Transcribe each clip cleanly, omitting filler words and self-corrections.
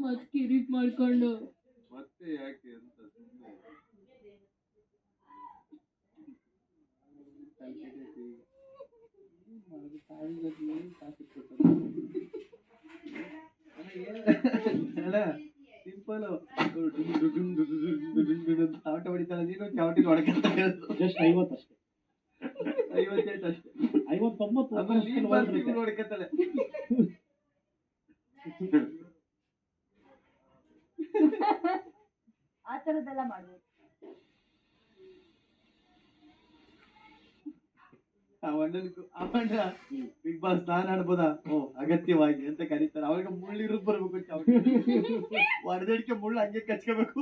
ಮತ್ ಕಿರಿಕ್ ಮಾಡ್ಕೊಂಡು ಮತ್ತೆ ಯಾಕೆ ಅಂತ ಸುಮ್ಮನೆ ಸಿಂಪಲ್ ಚಾವಟ ಹೊಡಿತಾಳೆ ನೀನು ಚಾವಟಿ ಹೊಡಕಂತ ಜಸ್ಟ್ 50 ಅಷ್ಟೇ 58 ಅಷ್ಟೇ 59 ಆಮೇಲೆ ಹೊಡಕತ್ತಾಳೆ ಆ ತರದೆಲ್ಲ ಮಾಡ್ಬೋದು. ಅವಣ್ಣ ಬಿಗ್ ಬಾಸ್ ನಾನ್ ಆಡ್ಬೋದಾ ಓ ಅಗತ್ಯವಾಗಿ ಅಂತ ಕರೀತಾರೆ ಅವಾಗ ಮುಳ್ಳಿರೋದು ಬರ್ಬೇಕು ಚಾವಟಿ ಹೊಡೆದಡಿಕೆ ಮುಳ್ಳು ಹಂಗೆ ಕಚ್ಕೋಬೇಕು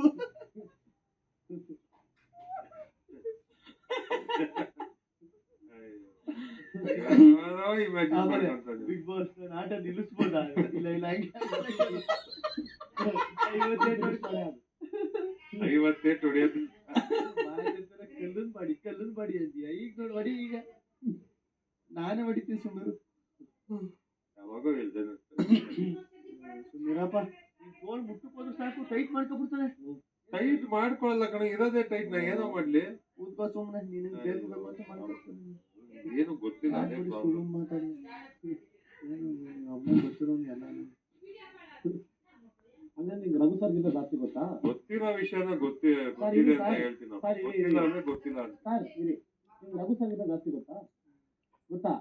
ಬಿಗ್ ಬಾಸ್ ಆಟ ನಿಲ್ಲಿಸ್ಬೋದಾ ಇಲ್ಲ ಇಲ್ಲ ಹಂಗೆ 58 ಹೊಡೆಯೋದು ಕಲ್ಲನ್ ಬಾಡಿ ಅಂತೀಯ ಈಗ ನೋಡಿ ಹೊಡಿ ಈಗ ನಾನೇ ಹೊಡಿತೀನಿ ಸುಮ್ಮನೆ ಯಾವಾಗ ಹೇಳ್ತೇನೆ ಸುಮ್ಮನಿರಪ್ಪ ಈ ಗೋಲ್ ಮುಟ್ಟಕ್ಕೆ ಹೋದ್ರೆ ಸಾಕು ಟೈಟ್ ಮಾಡ್ಕೊಬಿಡ್ತಾನೆ ಟೈಟ್ ಮಾಡ್ಕೊಳಲ್ಲ ಕಣ ಇರೋದೇ ಟೈಟ್ ನಾ ಏನೋ ಮಾಡ್ಲಿ ಕೂತ್ಕೋ ಸುಮ್ಮನೆ ನಿನಗೆ ಬೇಕು ಬೇಕು ಅಂತ ಮಾಡ್ಕೊಡ್ತೀನಿ ಏನು ಗೊತ್ತಿಲ್ಲ ಅದೇ ಪ್ರಾಬ್ಲಮ್ ಮಾತಾಡಿ ಅಮ್ಮ ಗೊತ್ತಿರೋನು ಎಲ್ಲ ಅಂದ್ರೆ ನಿಂಗೆ ರಘು ಸರ್ಗಿಂತ ಜಾಸ್ತಿ ಗೊತ್ತಾ? ಗೊತ್ತಿರೋ ವಿಷಯನ ಗೊತ್ತಿದೆ ಅಂತ ಹೇಳ್ತೀನಿ ಗೊತ್ತಿಲ್ಲ ಅಂದ್ರೆ ಗೊತ್ತಿಲ್ಲ ಅಂತ ಸರ್ ಇರಿ ನಿಮ್ಗೆ ರಘು ಸರ್ಗಿಂತ ಜಾಸ್ತಿ ಗೊತ್ತಾ?